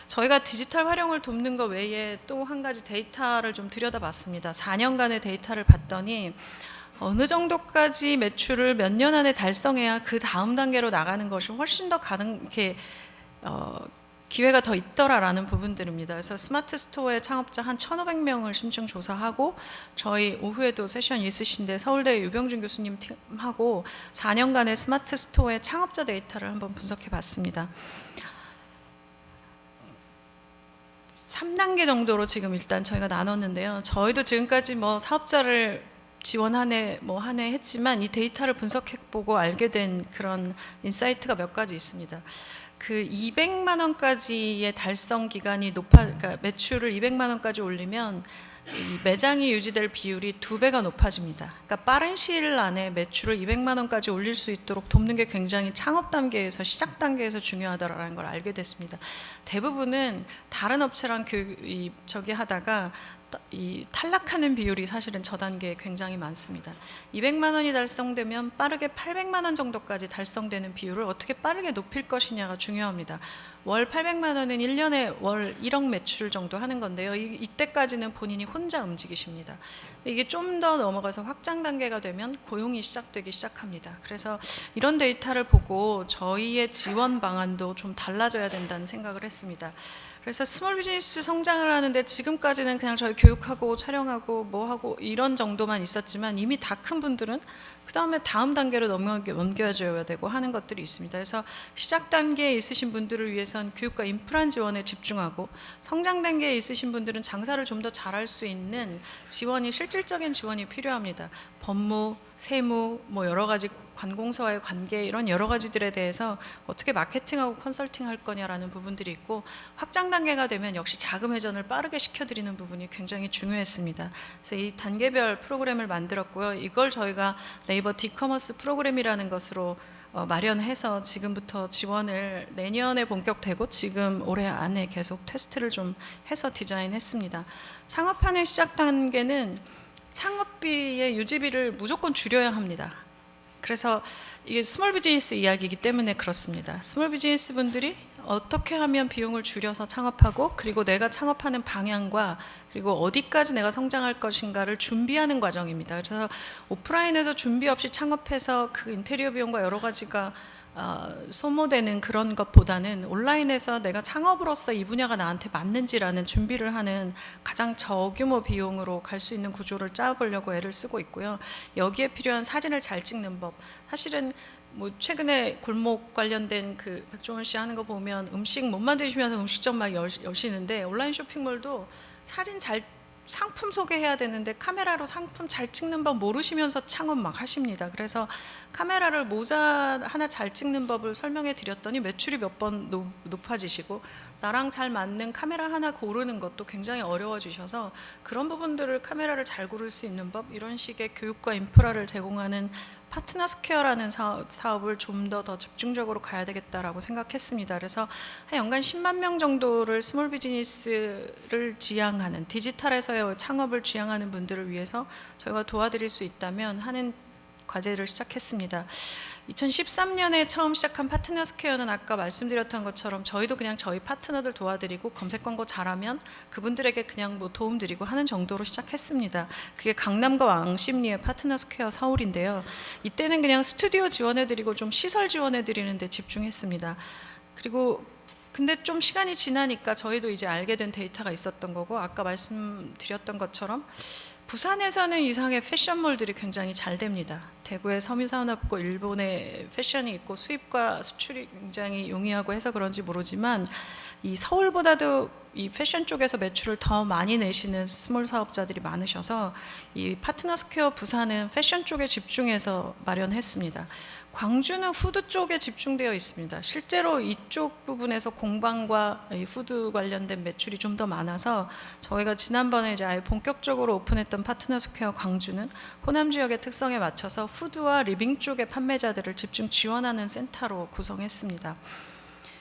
저희가 디지털 활용을 돕는 것 외에 또 한 가지 데이터를 좀 들여다봤습니다. 4년간의 데이터를 봤더니 어느 정도까지 매출을 몇 년 안에 달성해야 그 다음 단계로 나가는 것이 훨씬 더 이렇게 기회가 더 있더라라는 부분들입니다. 그래서 스마트 스토어의 창업자 한 1,500명을 심층 조사하고 저희 오후에도 세션 있으신데 서울대 유병준 교수님 팀하고 4년간의 스마트 스토어의 창업자 데이터를 한번 분석해 봤습니다. 3단계 정도로 지금 일단 저희가 나눴는데요. 저희도 지금까지 뭐 사업자를 지원하네 뭐 하네 했지만 이 데이터를 분석해 보고 알게 된 그런 인사이트가 몇 가지 있습니다. 그 200만 원까지의 달성 기간이 그러니까 매출을 200만 원까지 올리면 이 매장이 유지될 비율이 2배가 높아집니다. 그러니까 빠른 시일 안에 매출을 200만 원까지 올릴 수 있도록 돕는 게 굉장히 창업 단계에서 시작 단계에서 중요하다라는 걸 알게 됐습니다. 대부분은 다른 업체랑 저기 하다가 이 탈락하는 비율이 사실은 저 단계에 굉장히 많습니다. 200만 원이 달성되면 빠르게 800만 원 정도까지 달성되는 비율을 어떻게 빠르게 높일 것이냐가 중요합니다. 월 800만 원은 1년에 월 1억 매출 정도 하는 건데요. 이때까지는 본인이 혼자 움직이십니다. 근데 이게 좀 더 넘어가서 확장 단계가 되면 고용이 시작되기 시작합니다. 그래서 이런 데이터를 보고 저희의 지원 방안도 좀 달라져야 된다는 생각을 했습니다. 그래서 스몰 비즈니스 성장을 하는데 지금까지는 그냥 저희 교육하고 촬영하고 뭐하고 이런 정도만 있었지만 이미 다 큰 분들은 그 다음에 다음 단계로 넘겨줘야 되고 하는 것들이 있습니다. 그래서 시작 단계에 있으신 분들을 위해선 교육과 인프라 지원에 집중하고 성장 단계에 있으신 분들은 장사를 좀 더 잘할 수 있는 지원이 실질적인 지원이 필요합니다. 법무, 세무, 뭐 여러 가지 관공서와의 관계 이런 여러 가지들에 대해서 어떻게 마케팅하고 컨설팅 할 거냐라는 부분들이 있고 확장 단계가 되면 역시 자금 회전을 빠르게 시켜드리는 부분이 굉장히 중요했습니다. 그래서 이 단계별 프로그램을 만들었고요. 이걸 저희가 네이버 디커머스 프로그램이라는 것으로 마련해서 지금부터 지원을 내년에 본격되고 지금 올해 안에 계속 테스트를 좀 해서 디자인했습니다. 창업하는 시작 단계는 창업비의 유지비를 무조건 줄여야 합니다. 그래서 이게 스몰 비즈니스 이야기이기 때문에 그렇습니다. 스몰 비즈니스 분들이 어떻게 하면 비용을 줄여서 창업하고 그리고 내가 창업하는 방향과 그리고 어디까지 내가 성장할 것인가를 준비하는 과정입니다. 그래서 오프라인에서 준비 없이 창업해서 그 인테리어 비용과 여러 가지가 소모되는 그런 것보다는 온라인에서 내가 창업으로서 이 분야가 나한테 맞는지라는 준비를 하는 가장 저규모 비용으로 갈 수 있는 구조를 짜보려고 애를 쓰고 있고요. 여기에 필요한 사진을 잘 찍는 법. 사실은 뭐 최근에 골목 관련된 그 백종원 씨 하는 거 보면 음식 못 만드시면서 음식점 막 여시는데 온라인 쇼핑몰도 사진 잘 상품 소개해야 되는데 카메라로 상품 잘 찍는 법 모르시면서 창업 막 하십니다. 그래서 카메라를 모자 하나 잘 찍는 법을 설명해 드렸더니 매출이 몇 번 높아지시고 나랑 잘 맞는 카메라 하나 고르는 것도 굉장히 어려워지셔서 그런 부분들을 카메라를 잘 고를 수 있는 법 이런 식의 교육과 인프라를 제공하는 파트너 스퀘어라는 사업을 좀 더 집중적으로 가야 되겠다라고 생각했습니다. 그래서 한 연간 10만 명 정도를 스몰 비즈니스를 지향하는 디지털에서의 창업을 지향하는 분들을 위해서 저희가 도와드릴 수 있다면 하는 과제를 시작했습니다. 2013년에 처음 시작한 파트너 스퀘어는 아까 말씀드렸던 것처럼 저희도 그냥 저희 파트너들 도와드리고 검색 광고 잘하면 그분들에게 그냥 뭐 도움 드리고 하는 정도로 시작했습니다. 그게 강남과 왕십리의 파트너 스퀘어 서울인데요. 이때는 그냥 스튜디오 지원해드리고 좀 시설 지원해드리는 데 집중했습니다. 그리고 근데 좀 시간이 지나니까 저희도 이제 알게 된 데이터가 있었던 거고, 아까 말씀드렸던 것처럼 부산에서는 이상의 패션몰들이 굉장히 잘 됩니다. 대구에 섬유산업고 일본에 패션이 있고 수입과 수출이 굉장히 용이하고 해서 그런지 모르지만 이 서울보다도 이 패션 쪽에서 매출을 더 많이 내시는 스몰 사업자들이 많으셔서 이 파트너 스퀘어 부산은 패션 쪽에 집중해서 마련했습니다. 광주는 후드 쪽에 집중되어 있습니다. 실제로 이쪽 부분에서 공방과 이 후드 관련된 매출이 좀 더 많아서 저희가 지난번에 이제 아예 본격적으로 오픈했던 파트너 스퀘어 광주는 호남 지역의 특성에 맞춰서 후드와 리빙 쪽의 판매자들을 집중 지원하는 센터로 구성했습니다.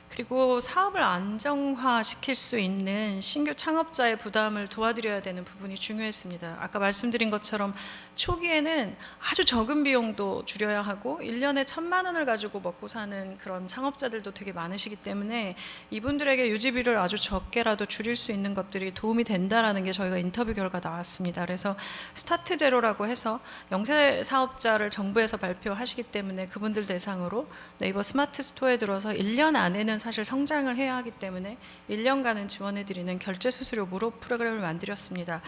그리고 사업을 안정화시킬 수 있는 신규 창업자의 부담을 도와드려야 되는 부분이 중요했습니다. 아까 말씀드린 것처럼 초기에는 아주 적은 비용도 줄여야 하고 1년에 1,000만 원을 가지고 먹고 사는 그런 창업자들도 되게 많으시기 때문에 이분들에게 유지비를 아주 적게라도 줄일 수 있는 것들이 도움이 된다라는 게 저희가 인터뷰 결과 나왔습니다. 그래서 스타트 제로라고 해서 영세 사업자를 정부에서 발표하시기 때문에 그분들 대상으로 네이버 스마트 스토어에 들어서 1년 안에는 사실 성장을 해야 하기 때문에 1년간은 지원해드리는 결제 수수료 무료 프로그램을 만들었습니다.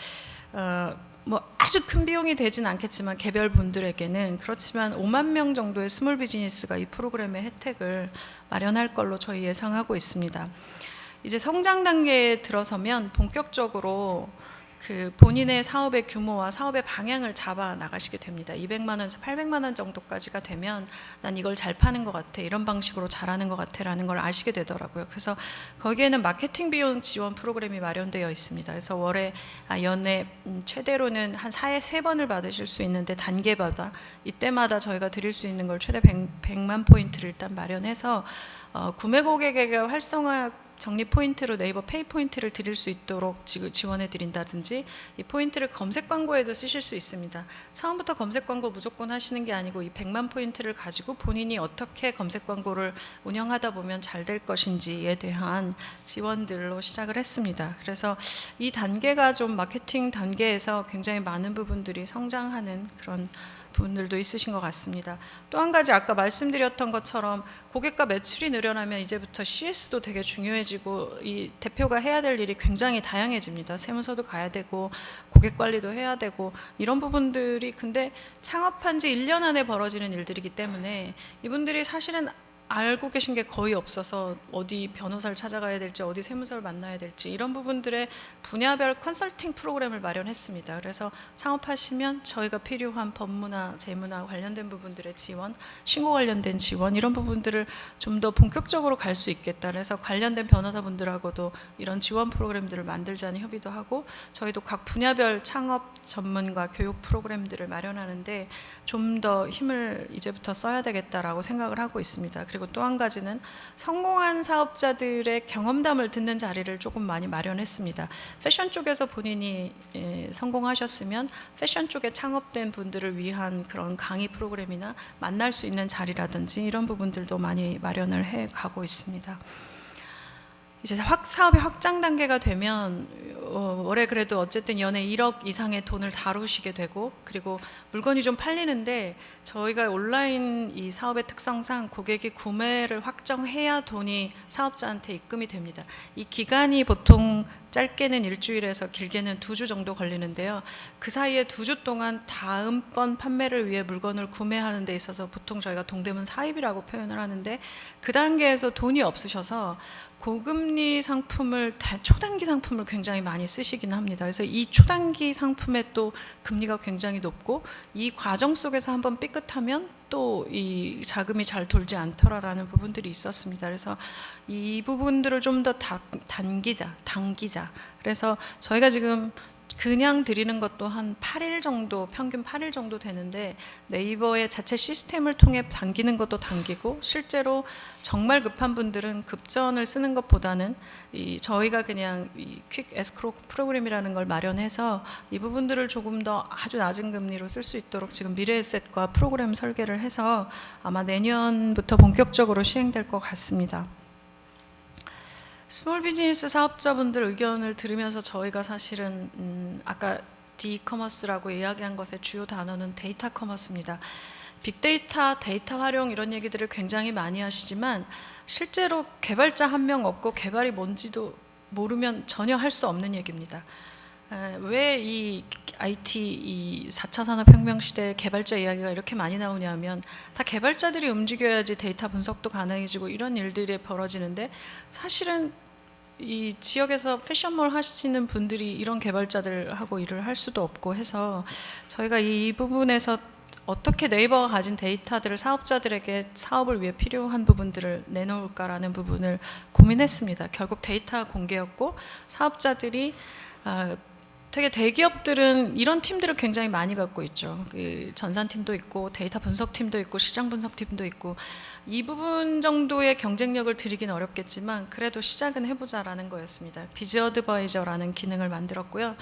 뭐 아주 큰 비용이 되진 않겠지만 개별 분들에게는, 그렇지만 5만 명 정도의 스몰 비즈니스가 이 프로그램의 혜택을 마련할 걸로 저희 예상하고 있습니다. 이제 성장 단계에 들어서면 본격적으로 그 본인의 사업의 규모와 사업의 방향을 잡아 나가시게 됩니다. 200만 원에서 800만 원 정도까지가 되면 난 이걸 잘 파는 것 같아, 이런 방식으로 잘하는 것 같아 라는 걸 아시게 되더라고요. 그래서 거기에는 마케팅 비용 지원 프로그램이 마련되어 있습니다. 그래서 월에 연에 최대로는 한 4회 3번을 받으실 수 있는데 단계마다 이때마다 저희가 드릴 수 있는 걸 최대 100만 포인트를 일단 마련해서 구매 고객에게 활성화 적립 포인트로 네이버 페이 포인트를 드릴 수 있도록 지원해 드린다든지, 이 포인트를 검색 광고에도 쓰실 수 있습니다. 처음부터 검색 광고 무조건 하시는 게 아니고 이 100만 포인트를 가지고 본인이 어떻게 검색 광고를 운영하다 보면 잘 될 것인지에 대한 지원들로 시작을 했습니다. 그래서 이 단계가 좀 마케팅 단계에서 굉장히 많은 부분들이 성장하는 그런 분들도 있으신 것 같습니다. 또 한 가지 아까 말씀드렸던 것처럼 고객과 매출이 늘어나면 이제부터 CS도 되게 중요해지고 이 대표가 해야 될 일이 굉장히 다양해집니다. 세무서도 가야 되고 고객 관리도 해야 되고 이런 부분들이, 근데 창업한 지 1년 안에 벌어지는 일들이기 때문에 이분들이 사실은 알고 계신 게 거의 없어서 어디 변호사를 찾아가야 될지 어디 세무서를 만나야 될지 이런 부분들의 분야별 컨설팅 프로그램을 마련했습니다. 그래서 창업하시면 저희가 필요한 법무나 재무나 관련된 부분들의 지원, 신고 관련된 지원 이런 부분들을 좀 더 본격적으로 갈 수 있겠다. 그래서 관련된 변호사분들하고도 이런 지원 프로그램들을 만들자는 협의도 하고 저희도 각 분야별 창업 전문가 교육 프로그램들을 마련하는데 좀 더 힘을 이제부터 써야 되겠다라고 생각을 하고 있습니다. 그리고 또 한 가지는 성공한 사업자들의 경험담을 듣는 자리를 조금 많이 마련했습니다. 패션 쪽에서 본인이 성공하셨으면 패션 쪽에 창업된 분들을 위한 그런 강의 프로그램이나 만날 수 있는 자리라든지 이런 부분들도 많이 마련을 해 가고 있습니다. 이제 사업의 확장 단계가 되면 올해 그래도 어쨌든 연에 1억 이상의 돈을 다루시게 되고, 그리고 물건이 좀 팔리는데 저희가 온라인 이 사업의 특성상 고객이 구매를 확정해야 돈이 사업자한테 입금이 됩니다. 이 기간이 보통 짧게는 일주일에서 길게는 2주 정도 걸리는데요. 그 사이에 2주 동안 다음번 판매를 위해 물건을 구매하는 데 있어서 보통 저희가 동대문 사입이라고 표현을 하는데, 그 단계에서 돈이 없으셔서 고금리 상품을, 초단기 상품을 굉장히 많이 쓰시긴 합니다. 그래서 이 초단기 상품의 또 금리가 굉장히 높고 이 과정 속에서 한번 삐끗하면 또 이 자금이 잘 돌지 않더라라는 부분들이 있었습니다. 그래서 이 부분들을 좀 더 당기자. 그래서 저희가 지금 그냥 드리는 것도 한 8일 정도, 평균 8일 정도 되는데 네이버의 자체 시스템을 통해 당기는 것도 당기고 실제로 정말 급한 분들은 급전을 쓰는 것보다는 저희가 그냥 이 퀵 에스크로 프로그램이라는 걸 마련해서 이 부분들을 조금 더 아주 낮은 금리로 쓸 수 있도록 지금 미래에셋과 프로그램 설계를 해서 아마 내년부터 본격적으로 시행될 것 같습니다. 스몰 비즈니스 사업자분들 의견을 들으면서 저희가 사실은 아까 디커머스라고 이야기한 것의 주요 단어는 데이터 커머스입니다. 빅데이터, 데이터 활용 이런 얘기들을 굉장히 많이 하시지만 실제로 개발자 한 명 없고 개발이 뭔지도 모르면 전혀 할 수 없는 얘기입니다. 왜 이 IT 이 4차 산업혁명 시대에 개발자 이야기가 이렇게 많이 나오냐면 다 개발자들이 움직여야지 데이터 분석도 가능해지고 이런 일들이 벌어지는데 사실은 이 지역에서 패션몰 하시는 분들이 이런 개발자들하고 일을 할 수도 없고 해서 저희가 이 부분에서 어떻게 네이버가 가진 데이터들을 사업자들에게 사업을 위해 필요한 부분들을 내놓을까라는 부분을 고민했습니다. 결국 데이터 공개였고 사업자들이 되게 대기업들은 이런 팀들을 굉장히 많이 갖고 있죠. 그 전산팀도 있고 데이터 분석팀도 있고 시장 분석팀도 있고 이 부분 정도의 경쟁력을 드리긴 어렵겠지만 그래도 시작은 해보자라는 거였습니다. 비즈 어드바이저라는 기능을 만들었고요.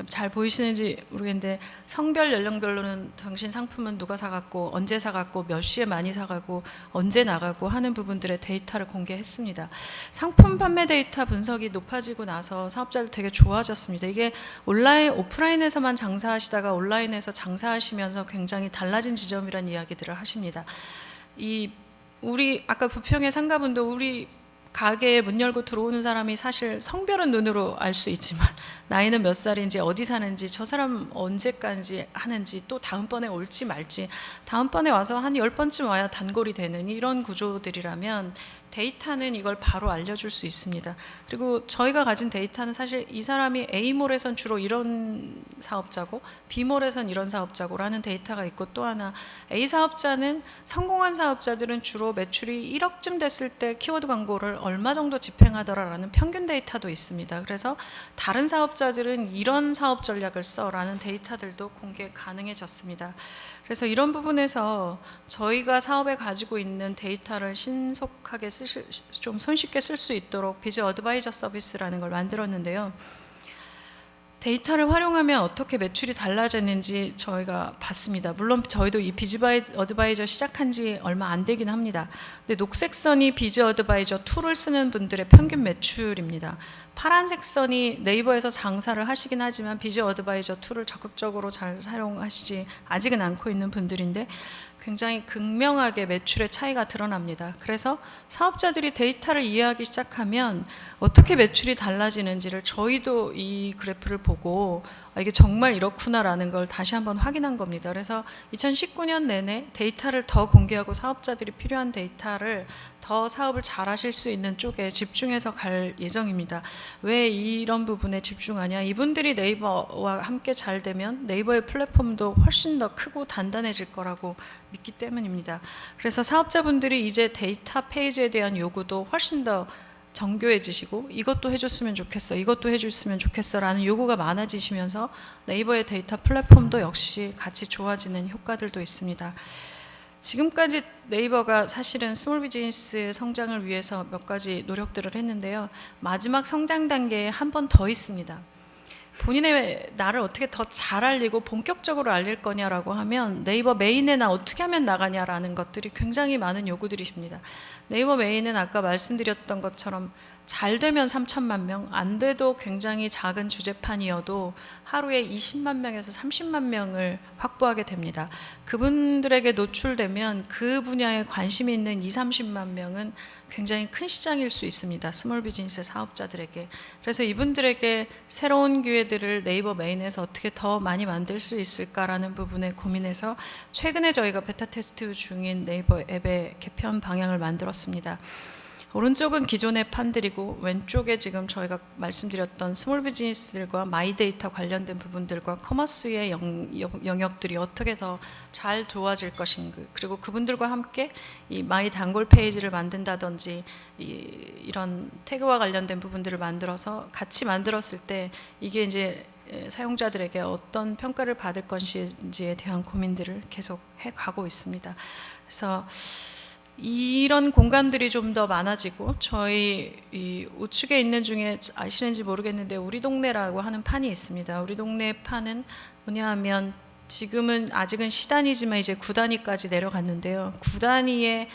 잘 보이시는지 모르겠는데 성별 연령별로는 당신 상품은 누가 사갔고 언제 사갔고 몇 시에 많이 사가고 언제 나가고 하는 부분들의 데이터를 공개했습니다. 상품 판매 데이터 분석이 높아지고 나서 사업자들 되게 좋아졌습니다. 이게 온라인, 오프라인에서만 장사하시다가 온라인에서 장사하시면서 굉장히 달라진 지점이라는 이야기들을 하십니다. 우리 아까 부평의 상가분도 우리 가게에 문 열고 들어오는 사람이 사실 성별은 눈으로 알 수 있지만 나이는 몇 살인지 어디 사는지 저 사람 언제까지 하는지 또 다음번에 올지 말지 다음번에 와서 한 10번쯤 와야 단골이 되는 이런 구조들이라면 데이터는 이걸 바로 알려줄 수 있습니다. 그리고 저희가 가진 데이터는 사실 이 사람이 A몰에선 주로 이런 사업자고 B몰에선 이런 사업자고라는 데이터가 있고 또 하나 A 사업자는 성공한 사업자들은 주로 매출이 1억쯤 됐을 때 키워드 광고를 얼마 정도 집행하더라라는 평균 데이터도 있습니다. 그래서 다른 사업자들은 이런 사업 전략을 써라는 데이터들도 공개 가능해졌습니다. 그래서 이런 부분에서 저희가 사업에 가지고 있는 데이터를 신속하게 좀 손쉽게 쓸 수 있도록 비즈 어드바이저 서비스라는 걸 만들었는데요. 데이터를 활용하면 어떻게 매출이 달라졌는지 저희가 봤습니다. 물론 저희도 이 비즈 어드바이저 시작한 지 얼마 안 되긴 합니다. 근데 녹색 선이 비즈 어드바이저 툴을 쓰는 분들의 평균 매출입니다. 파란색 선이 네이버에서 장사를 하시긴 하지만 비즈 어드바이저 툴을 적극적으로 잘 사용하시지 아직은 않고 있는 분들인데 굉장히 극명하게 매출의 차이가 드러납니다. 그래서 사업자들이 데이터를 이해하기 시작하면 어떻게 매출이 달라지는지를 저희도 이 그래프를 보고 이게 정말 이렇구나라는 걸 다시 한번 확인한 겁니다. 그래서 2019년 내내 데이터를 더 공개하고 사업자들이 필요한 데이터를 더 사업을 잘 하실 수 있는 쪽에 집중해서 갈 예정입니다. 왜 이런 부분에 집중하냐? 이분들이 네이버와 함께 잘 되면 네이버의 플랫폼도 훨씬 더 크고 단단해질 거라고 믿기 때문입니다. 그래서 사업자분들이 이제 데이터 페이지에 대한 요구도 훨씬 더 정교해지시고 이것도 해줬으면 좋겠어, 이것도 해줬으면 좋겠어 라는 요구가 많아지시면서 네이버의 데이터 플랫폼도 역시 같이 좋아지는 효과들도 있습니다. 지금까지 네이버가 사실은 스몰 비즈니스 성장을 위해서 몇 가지 노력들을 했는데요. 마지막 성장 단계에 한 번 더 있습니다. 본인의 나를 어떻게 더 잘 알리고 본격적으로 알릴 거냐라고 하면 네이버 메인에 나 어떻게 하면 나가냐라는 것들이 굉장히 많은 요구들이십니다. 네이버 메인은 아까 말씀드렸던 것처럼 잘 되면 3천만 명, 안 돼도 굉장히 작은 주제판이어도 하루에 20만 명에서 30만 명을 확보하게 됩니다. 그분들에게 노출되면 그 분야에 관심이 있는 20, 30만 명은 굉장히 큰 시장일 수 있습니다. 스몰 비즈니스 사업자들에게. 그래서 이분들에게 새로운 기회들을 네이버 메인에서 어떻게 더 많이 만들 수 있을까라는 부분에 고민해서 최근에 저희가 베타 테스트 중인 네이버 앱의 개편 방향을 만들었습니다. 오른쪽은 기존의 판들이고 왼쪽에 지금 저희가 말씀드렸던 스몰 비즈니스들과 마이데이터 관련된 부분들과 커머스의 영역들이 어떻게 더 잘 도와질 것인가, 그리고 그분들과 함께 이 마이 단골 페이지를 만든다든지 이런 태그와 관련된 부분들을 만들어서 같이 만들었을 때 이게 이제 사용자들에게 어떤 평가를 받을 것인지에 대한 고민들을 계속 해가고 있습니다. 그래서 이런 공간들이 좀 더 많아지고 저희 이 우측에 있는 중에 아시는지 모르겠는데 우리 동네라고 하는 판이 있습니다. 우리 동네 판은 뭐냐 하면 지금은 아직은 시단위지만 이제 9단위까지 내려갔는데요. 9단위의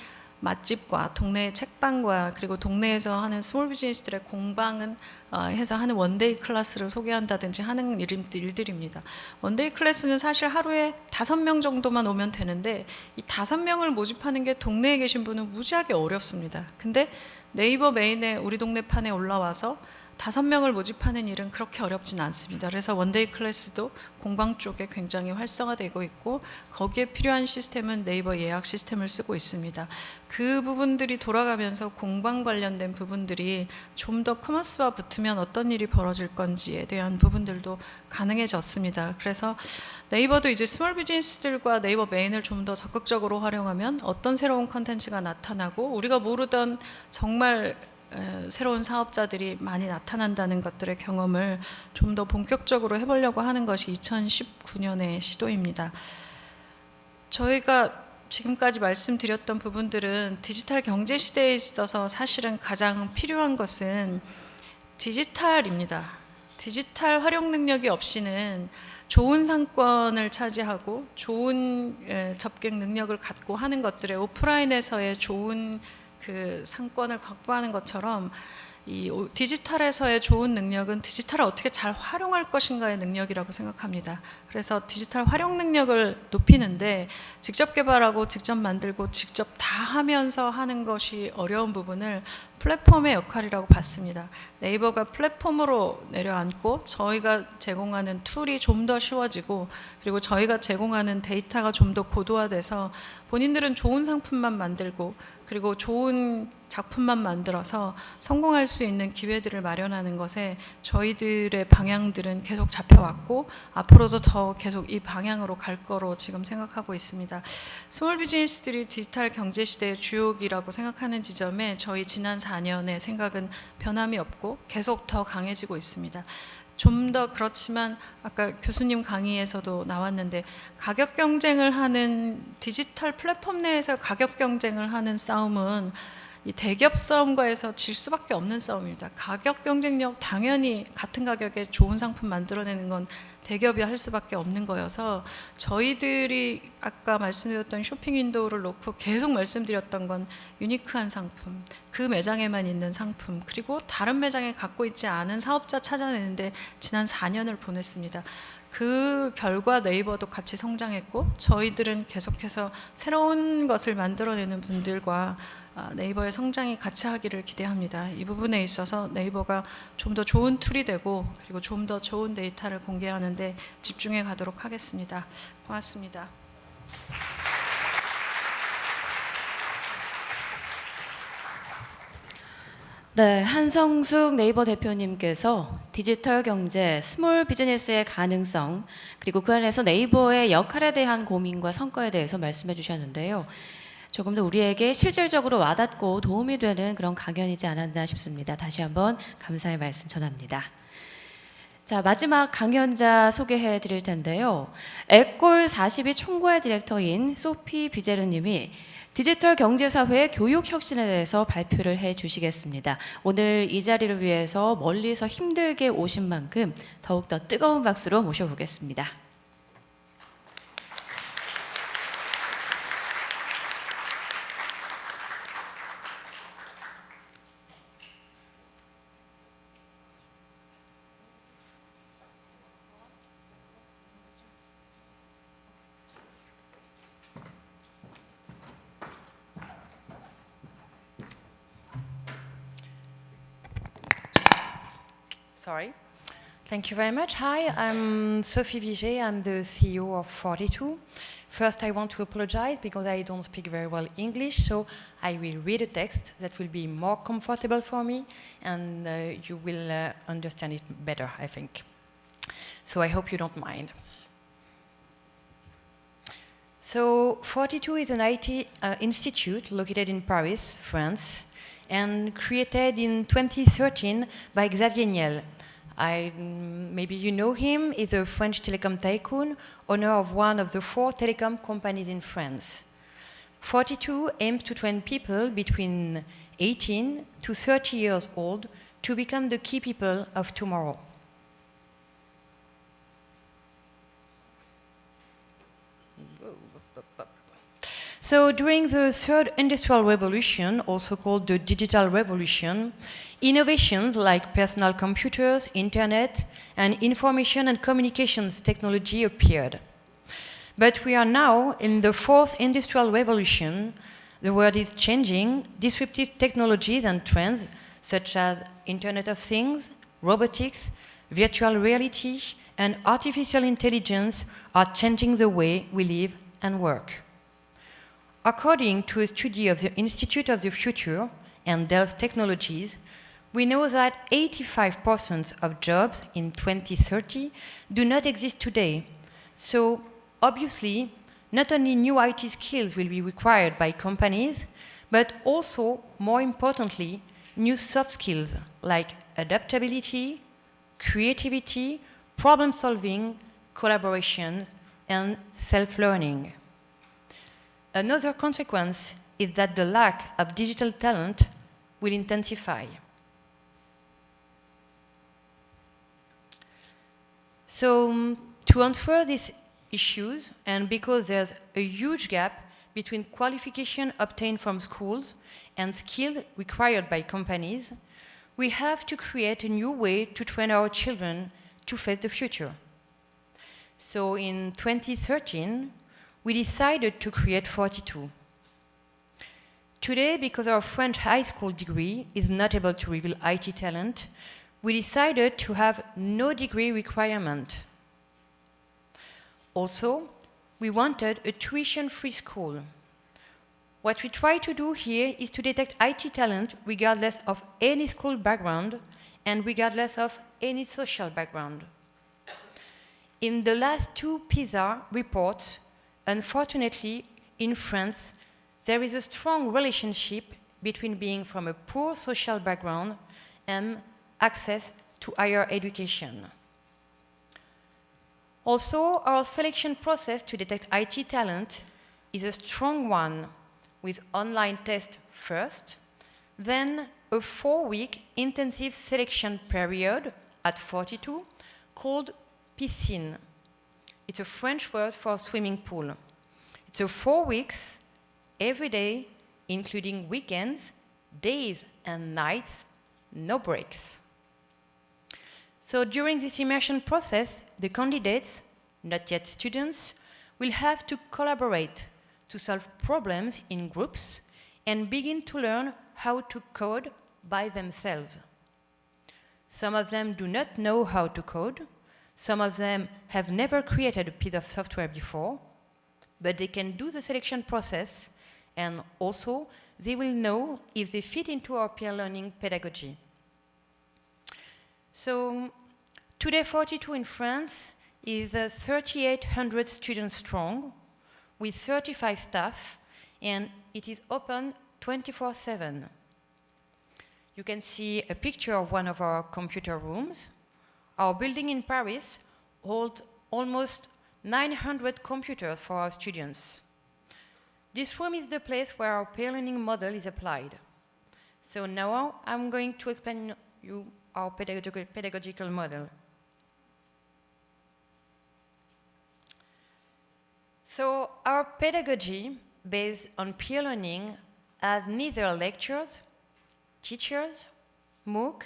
맛집과 동네 책방과 그리고 동네에서 하는 스몰 비즈니스들의 공방은 해서 하는 원데이 클래스를 소개한다든지 하는 일들입니다. 원데이 클래스는 사실 하루에 5명 정도만 오면 되는데 이 5명을 모집하는 게 동네에 계신 분은 무지하게 어렵습니다. 근데 네이버 메인에 우리 동네 판에 올라와서 5명을 모집하는 일은 그렇게 어렵진 않습니다. 그래서 원데이 클래스도 공방 쪽에 굉장히 활성화되고 있고 거기에 필요한 시스템은 네이버 예약 시스템을 쓰고 있습니다. 그 부분들이 돌아가면서 공방 관련된 부분들이 좀 더 커머스와 붙으면 어떤 일이 벌어질 건지에 대한 부분들도 가능해졌습니다. 그래서 네이버도 이제 스몰 비즈니스들과 네이버 메인을 좀 더 적극적으로 활용하면 어떤 새로운 컨텐츠가 나타나고 우리가 모르던 정말 새로운 사업자들이 많이 나타난다는 것들의 경험을 좀 더 본격적으로 해보려고 하는 것이 2019년의 시도입니다. 저희가 지금까지 말씀드렸던 부분들은 디지털 경제 시대에 있어서 사실은 가장 필요한 것은 디지털입니다. 디지털 활용 능력이 없이는 좋은 상권을 차지하고 좋은 접객 능력을 갖고 하는 것들의 오프라인에서의 좋은 그 상권을 확보하는 것처럼 이 디지털에서의 좋은 능력은 디지털을 어떻게 잘 활용할 것인가의 능력이라고 생각합니다. 그래서 디지털 활용 능력을 높이는데 직접 개발하고 직접 만들고 직접 다 하면서 하는 것이 어려운 부분을 플랫폼의 역할이라고 봤습니다. 네이버가 플랫폼으로 내려앉고 저희가 제공하는 툴이 좀 더 쉬워지고 그리고 저희가 제공하는 데이터가 좀 더 고도화돼서 본인들은 좋은 상품만 만들고 그리고 좋은 작품만 만들어서 성공할 수 있는 기회들을 마련하는 것에 저희들의 방향들은 계속 잡혀왔고 앞으로도 더 계속 이 방향으로 갈 거로 지금 생각하고 있습니다. 스몰 비즈니스들이 디지털 경제 시대의 주역이라고 생각하는 지점에 저희 지난 4년의 생각은 변함이 없고 계속 더 강해지고 있습니다. 좀 더 그렇지만 아까 교수님 강의에서도 나왔는데 가격 경쟁을 하는 디지털 플랫폼 내에서 가격 경쟁을 하는 싸움은 이 대기업 싸움과에서 질 수밖에 없는 싸움입니다. 가격 경쟁력 당연히 같은 가격에 좋은 상품 만들어내는 건 대기업이 할 수밖에 없는 거여서 저희들이 아까 말씀드렸던 쇼핑 윈도우를 놓고 계속 말씀드렸던 건 유니크한 상품, 그 매장에만 있는 상품, 그리고 다른 매장에 갖고 있지 않은 사업자 찾아내는데 지난 4년을 보냈습니다. 그 결과 네이버도 같이 성장했고 저희들은 계속해서 새로운 것을 만들어내는 분들과 네이버의 성장이 같이 하기를 기대합니다. 이 부분에 있어서 네이버가 좀 더 좋은 툴이 되고 그리고 좀 더 좋은 데이터를 공개하는데 집중해 가도록 하겠습니다. 고맙습니다. 네, 한성숙 네이버 대표님께서 디지털 경제, 스몰 비즈니스의 가능성, 그리고 그 안에서 네이버의 역할에 대한 고민과 성과에 대해서 말씀해 주셨는데요. 조금 더 우리에게 실질적으로 와닿고 도움이 되는 그런 강연이지 않았나 싶습니다. 다시 한번 감사의 말씀 전합니다. 자, 마지막 강연자 소개해 드릴 텐데요. 엑골 42 총괄 디렉터인 소피 비제르님이 디지털 경제사회의 교육 혁신에 대해서 발표를 해 주시겠습니다. 오늘 이 자리를 위해서 멀리서 힘들게 오신 만큼 더욱더 뜨거운 박수로 모셔보겠습니다. Sorry. Thank you very much. Hi, I'm Sophie Viget. I'm the CEO of 42. First, I want to apologize because I don't speak very well English, so I will read a text that will be more comfortable for me, and you will understand it better, I think. So I hope you don't mind. So 42 is an IT institute located in Paris, France, and created in 2013 by Xavier Niel. Maybe you know him. He's a French telecom tycoon, owner of one of the 4 telecom companies in France. 42 aims to train people between 18 to 30 years old to become the key people of tomorrow. So during the third industrial revolution, also called the digital revolution, innovations like personal computers, internet, and information and communications technology appeared. But we are now in the fourth industrial revolution. The world is changing. Disruptive technologies and trends such as Internet of Things, robotics, virtual reality, and artificial intelligence are changing the way we live and work. According to a study of the Institute of the Future and Dell Technologies, we know that 85% of jobs in 2030 do not exist today. So obviously, not only new IT skills will be required by companies, but also, more importantly, new soft skills like adaptability, creativity, problem solving, collaboration, and self-learning. Another consequence is that the lack of digital talent will intensify. So, to answer these issues, and because there's a huge gap between qualification obtained from schools and skills required by companies, we have to create a new way to train our children to face the future. So in 2013, we decided to create 42. Today, because our French high school degree is not able to reveal IT talent, we decided to have no degree requirement. Also, we wanted a tuition-free school. What we try to do here is to detect IT talent regardless of any school background and regardless of any social background. In the last 2 PISA reports, unfortunately, in France, there is a strong relationship between being from a poor social background and access to higher education. Also, our selection process to detect IT talent is a strong one, with online tests first, then a 4-week intensive selection period at 42 called piscine. It's a French word for swimming pool. It's a 4 weeks, every day, including weekends, days and nights, no breaks. So during this immersion process, the candidates, not yet students, will have to collaborate to solve problems in groups and begin to learn how to code by themselves. Some of them do not know how to code. Some of them have never created a piece of software before, but they can do the selection process, and also they will know if they fit into our peer learning pedagogy. So today 42 in France is 3,800 students strong, with 35 staff, and it is open 24/7. You can see a picture of one of our computer rooms. Our building in Paris holds almost 900 computers for our students. This room is the place where our peer learning model is applied. So now I'm going to explain you our pedagogical model. So our pedagogy, based on peer learning, has neither lectures, teachers, MOOC,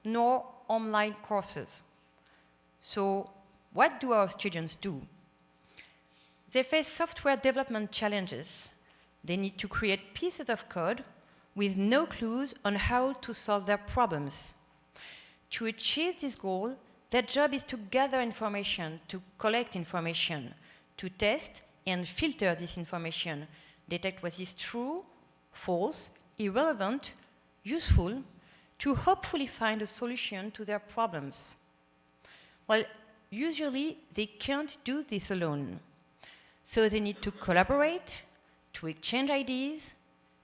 nor online courses. So what do our students do? They face software development challenges. They need to create pieces of code with no clues on how to solve their problems. To achieve this goal, their job is to gather information, to collect information, to test and filter this information, detect what is true, false, irrelevant, useful, to hopefully find a solution to their problems. Well, usually they can't do this alone. So they need to collaborate, to exchange ideas,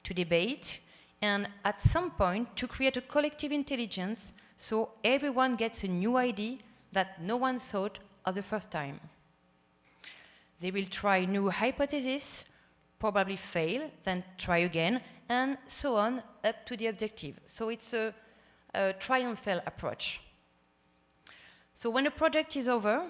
to debate, and at some point to create a collective intelligence So everyone gets a new idea that no one thought of the first time. They will try new hypotheses, probably fail, then try again, and so on up to the objective. So it's a try and fail approach. So when a project is over,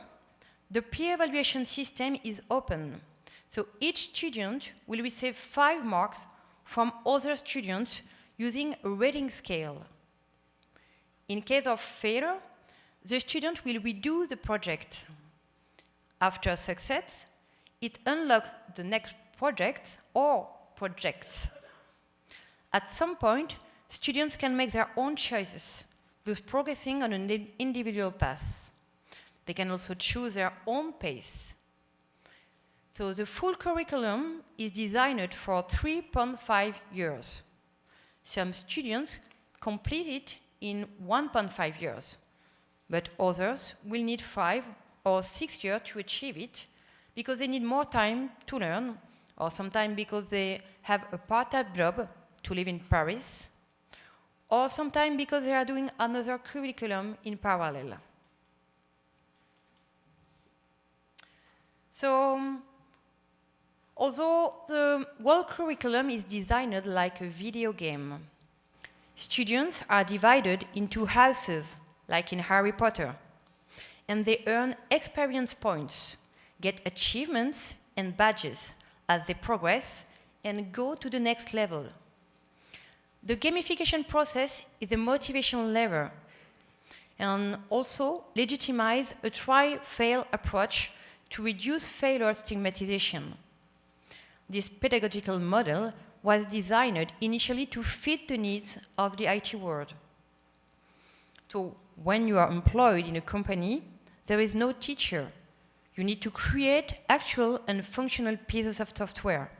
the peer evaluation system is open. So each student will receive 5 marks from other students using a rating scale. In case of failure, the student will redo the project. After success, it unlocks the next project or projects. At some point, students can make their own choices, thus progressing on an individual path. They can also choose their own pace. So the full curriculum is designed for 3.5 years. Some students complete it in 1.5 years, but others will need 5 or 6 years to achieve it because they need more time to learn, or sometimes because they have a part-time job to live in Paris, or sometimes because they are doing another curriculum in parallel. So, although the whole curriculum is designed like a video game, students are divided into houses, like in Harry Potter, and they earn experience points, get achievements and badges as they progress and go to the next level. The gamification process is a motivation lever and also legitimize a try-fail approach to reduce failure stigmatization. This pedagogical model was designed initially to fit the needs of the IT world. So when you are employed in a company, there is no teacher. You need to create actual and functional pieces of software.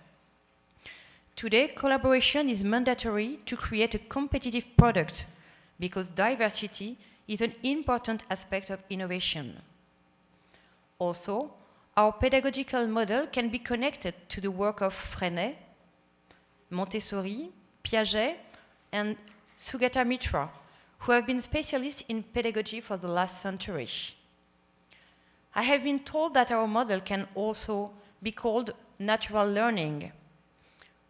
Today, collaboration is mandatory to create a competitive product because diversity is an important aspect of innovation. Also, our pedagogical model can be connected to the work of Freinet, Montessori, Piaget, and Sugata Mitra, who have been specialists in pedagogy for the last century. I have been told that our model can also be called natural learning.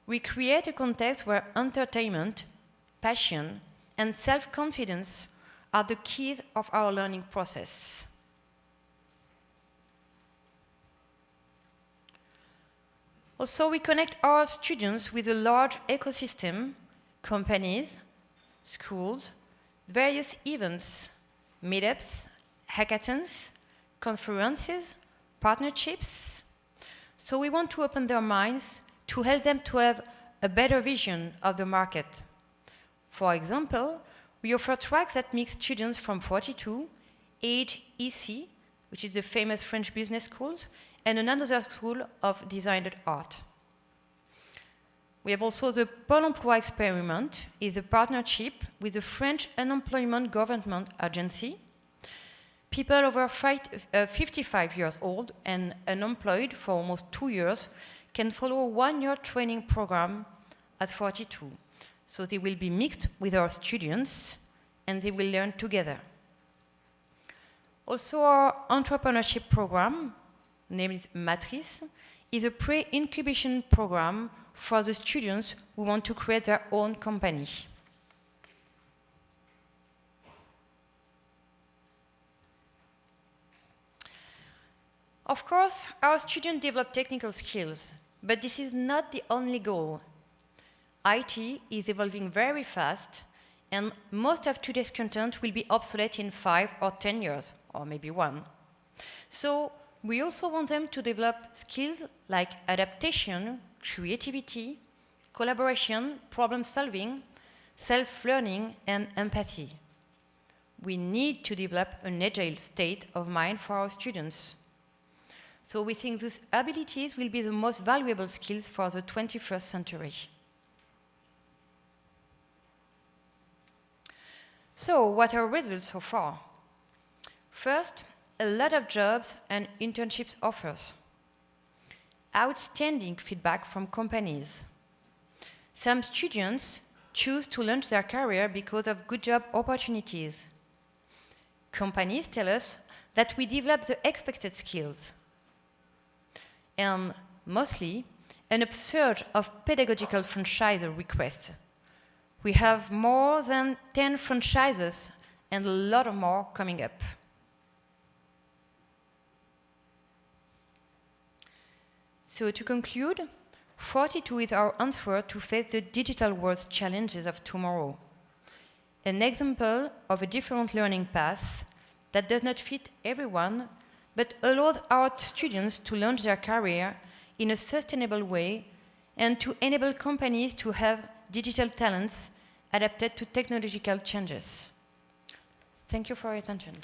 We create a context where entertainment, passion, and self-confidence are the keys of our learning process. Also, we connect our students with a large ecosystem, companies, schools, various events, meetups, hackathons, conferences, partnerships. So we want to open their minds to help them to have a better vision of the market. For example, we offer tracks that mix students from 42, HEC, which is the famous French business schools, and another school of design art. We have also the Pôle emploi experiment, is a partnership with the French Unemployment Government Agency. People over 55 years old and unemployed for almost 2 years can follow a 1-year training program at 42. So they will be mixed with our students and they will learn together. Also, our entrepreneurship program, named Matrice, is a pre-incubation program for the students who want to create their own company. Of course, our students develop technical skills, but this is not the only goal. IT is evolving very fast, and most of today's content will be obsolete in 5 or 10 years, or maybe 1. So we also want them to develop skills like adaptation, creativity, collaboration, problem solving, self-learning, and empathy. We need to develop an agile state of mind for our students. So we think these abilities will be the most valuable skills for the 21st century. So what are results so far? First, a lot of jobs and internships offers. Outstanding feedback from companies. Some students choose to launch their career because of good job opportunities. companies tell us that we develop the expected skills. And mostly, an upsurge of pedagogical franchise requests. We have more than 10 franchises and a lot of more coming up. So to conclude, 42 is our answer to face the digital world's challenges of tomorrow. An example of a different learning path that does not fit everyone, but allows our students to launch their career in a sustainable way and to enable companies to have digital talents adapted to technological changes. Thank you for your attention.